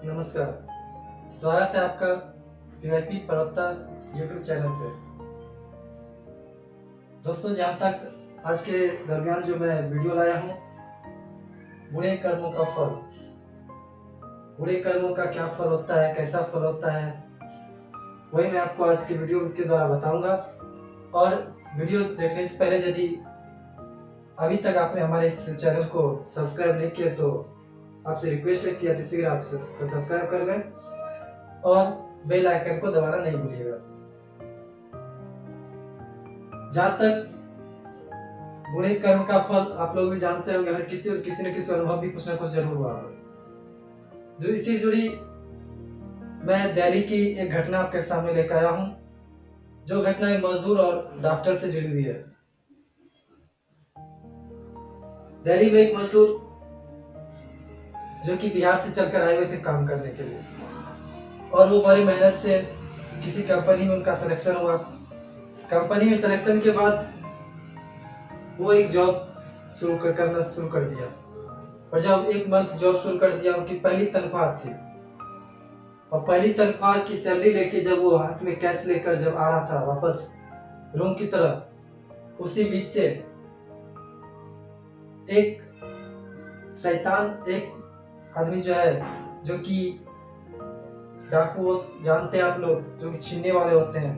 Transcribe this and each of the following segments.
नमस्कार। स्वागत है आपका पीवाईपी प्रवक्ता यूट्यूब चैनल पे। दोस्तों, जहाँ तक आज के दरमियान जो मैं वीडियो लाया हूँ, बुरे कर्मों का फल, बुरे कर्मों का क्या फल होता है, कैसा फल होता है, वही मैं आपको आज की वीडियो के द्वारा बताऊंगा। और वीडियो देखने से पहले यदि अभी तक आपने हमारे इस चैनल को सब्सक्राइब नहीं किया तो आपसे रिक्वेस्ट है कि अति शीघ्र आप सब्सक्राइब कर लें और बेल आइकन को दबाना नहीं भूलिएगा। जहां तक बुरे कर्म का फल आप लोग भी जानते होंगे, हर किसी न किसी अनुभव भी कुछ ना कुछ जरूर हुआ होगा। जो इसी जुड़ी मैं दिल्ली की एक घटना आपके सामने लेकर आया हूं, जो घटना एक मजदूर और डॉक्टर से जुड़ी हुई है। दिल्ली में एक मजदूर जो कि बिहार से चलकर आए हुए थे काम करने के लिए, और वो बड़ी मेहनत से किसी कंपनी में उनका सिलेक्शन हुआ। कंपनी में सिलेक्शन के बाद वो एक जॉब करना शुरू कर दिया, और जब एक मंथ जॉब शुरू कर दिया, उनकी पहली तनख्वाह थी। और पहली तनख्वाह की सैलरी लेके जब वो हाथ में कैश लेकर जब आ रहा था वापस रूम की तरफ, उसी बीच से एक शैतान, एक आदमी जो है, जो कि डाकू जानते हैं आप लोग, जो कि छीनने वाले होते हैं,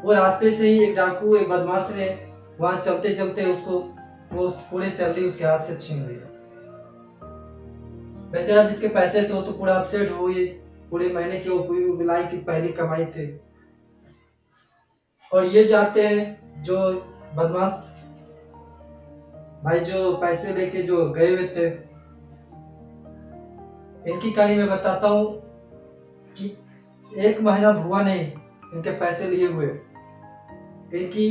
वो रास्ते से ही एक डाकू, एक बदमाश ने वहां चलते चलते उसको वो पूरे सैलरी उसके हाथ से छीन लिया। बेचारा जिसके पैसे थे वो तो पूरा अपसेट हो गई, पूरे महीने की वो पूरी बिलाई की पहली कमाई थी। और ये जाते हैं जो बदमाश भाई, जो पैसे लेके जो गए हुए थे, इनकी कहानी मैं बताता हूँ कि एक महीना हुआ नहीं इनके पैसे लिए हुए, इनकी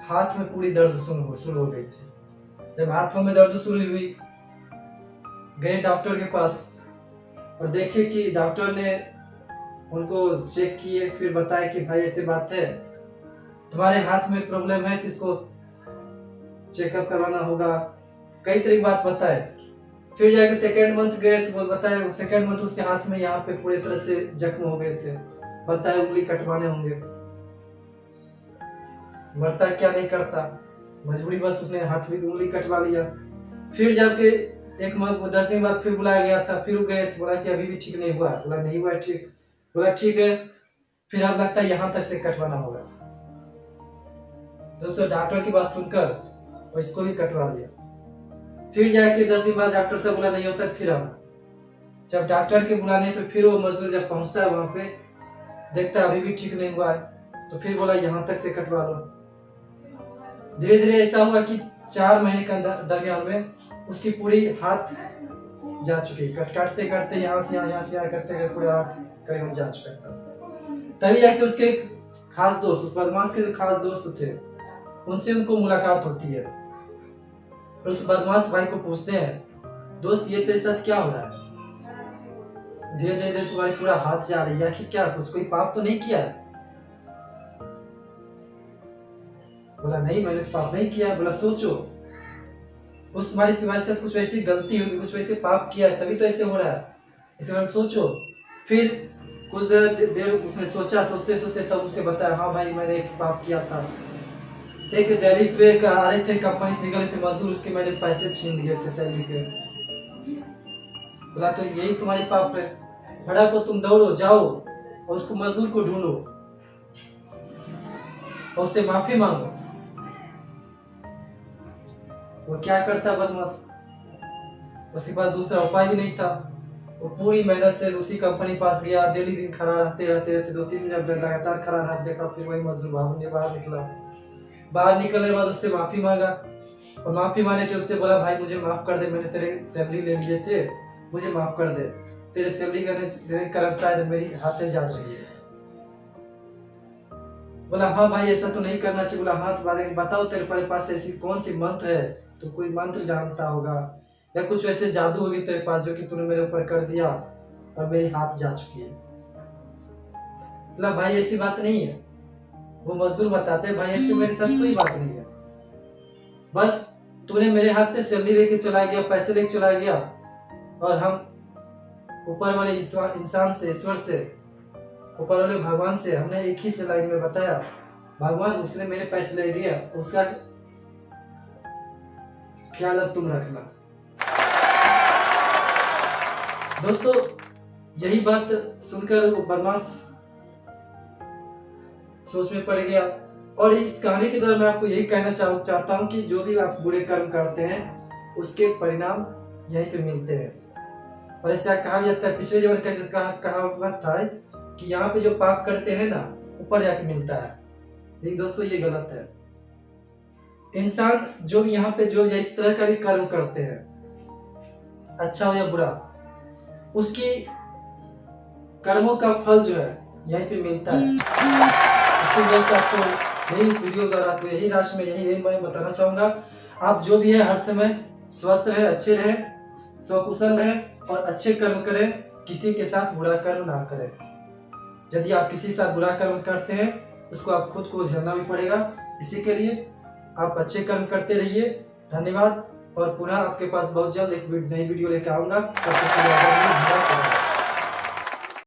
हाथ में पूरी दर्द शुरू हो गई थी। जब हाथों में दर्द शुरू हुई, गए डॉक्टर के पास और देखे कि डॉक्टर ने उनको चेक किए, फिर बताया कि भाई ऐसी बात है, तुम्हारे हाथ में प्रॉब्लम है तो इसको चेकअप करवाना होगा। कई तरह की बात बताए। फिर जाके सेकेंड मंथ गए तो वो बताया, सेकेंड मंथ उसके हाथ में यहाँ पे पूरी तरह से जख्म हो गए थे। बताया उंगली कटवाने होंगे। मरता क्या नहीं करता, मजबूरी बस उसने हाथ में उंगली कटवा लिया। फिर जाके एक 10 दिन बाद फिर बुलाया गया था, फिर गए तो बोला कि अभी भी ठीक नहीं हुआ। बोला नहीं हुआ ठीक। बोला ठीक है, फिर अब लगता है यहाँ तक से कटवाना होगा। दोस्तों, डॉक्टर की बात सुनकर इसको भी कटवा लिया। फिर जाके 10 दिन बाद डॉक्टर से बोला नहीं होता, फिर आना। जब डॉक्टर के बुलाने पे फिर वो मजदूर जब पहुंचता है वहां पे, देखता है अभी भी ठीक नहीं हुआ है, तो फिर बोला यहाँ तक से कटवा लो। धीरे धीरे ऐसा हुआ कि 4 महीने के दरमियान में उसकी पूरी हाथ जा चुकी, काटते काटते यहाँ से यहाँ करते करते पूरे हाथ करीबन जा चुका था। तभी जाके उसके खास दोस्त, उस बदमाश के खास दोस्त थे, उनसे उनको मुलाकात होती है। उस बदमाश भाई को पूछते हैं, दोस्त ये तेरे साथ क्या हो रहा है? धीरे धीरे तुम्हारी पूरा हाथ जा रही है, आखिर क्या, कुछ कोई पाप तो नहीं किया है? बोला नहीं, मैंने तो पाप नहीं किया। बोला सोचो, कुछ तुम्हारे साथ कुछ वैसी गलती होगी, कुछ वैसे पाप किया है, तभी तो ऐसे हो रहा है। इसे बारे सोचो। फिर कुछ देर उसने सोचा, सोचते सोचते तब उसे बताया, हाँ भाई मैंने एक पाप किया था। एक दिल्ली से आ रहे थे, कंपनी से निकले थे मजदूर, उसके मैंने पैसे छीन लिए थे सैलरी के। बोला तो यही तुम्हारी पाप है। फटाफट तुम दौड़ो, जाओ और उसको मजदूर को ढूंढो और उससे माफी मांगो। वो क्या करता बदमाश, उसके पास दूसरा उपाय भी नहीं था। वो पूरी मेहनत से उसी कंपनी पास गया, डेली दिन खड़ा रहते 2-3 दिन जब लगातार खड़ा रहा, देखा फिर वही मजदूर बाहर निकला। बाहर निकलने के बाद उससे माफी मांगा, और माफी मांगने के उससे बोला, भाई मुझे माफ कर दे, मैंने तेरे सैलरी ले लिए थे, मुझे माफ कर दे, तेरे सैलरी देने के कारण शायद मेरी हाथें जा रही है। बोला हाँ भाई ऐसा तो नहीं करना चाहिए। बोला हाँ, तुम्हारे बताओ तेरे पास ऐसी कौन सी मंत्र है, तो कोई मंत्र जानता होगा या कुछ वैसे जादू होगी तेरे पास जो कि तूने मेरे ऊपर कर दिया और मेरी हाथ जा चुकी है। बोला भाई ऐसी बात नहीं है। वो मजदूर बताते भाई ऐसे मेरे साथ कोई बात नहीं है, बस तूने मेरे हाथ से सैलरी लेके चला गया, पैसे लेके चला गया, और हम ऊपर वाले इंसान से, ईश्वर से, ऊपर वाले भगवान से हमने एक ही से लाइन में बताया, भगवान जिसने मेरे पैसे ले लिया उसका ख्याल अब तुम रखना। दोस्तों यही बात सुनकर वो बदमाश सोच में पड़ गया। और इस कहानी के द्वारा मैं आपको यही कहना चाहता हूँ कि जो भी आप बुरे कर्म करते हैं उसके परिणाम यहीं पे मिलते हैं। और ऐसा कहा जाता है, पिछले जीवन कैसे कहावत था कि यहाँ पे जो पाप करते हैं ना ऊपर जाके मिलता है, लेकिन दोस्तों ये गलत है। इंसान जो यहाँ पे जो इस तरह का भी कर्म करते हैं, अच्छा हो या बुरा, उसकी कर्मों का फल जो है यहीं पे मिलता है। इसलिए दोस्तों आपको यही इस वीडियो द्वारा आपको यही राशि में यही मैं बताना चाहूंगा, आप जो भी है हर समय स्वस्थ रहे, अच्छे रहे, स्वकुशल रहे और अच्छे कर्म करें, किसी के साथ बुरा कर्म ना करें। यदि आप किसी के साथ बुरा कर्म करते हैं उसको आप खुद को झेलना भी पड़ेगा। इसी के लिए आप अच्छे कर्म करते रहिए। धन्यवाद। और पुनः आपके पास बहुत जल्द एक नई वीडियो लेकर आऊंगा।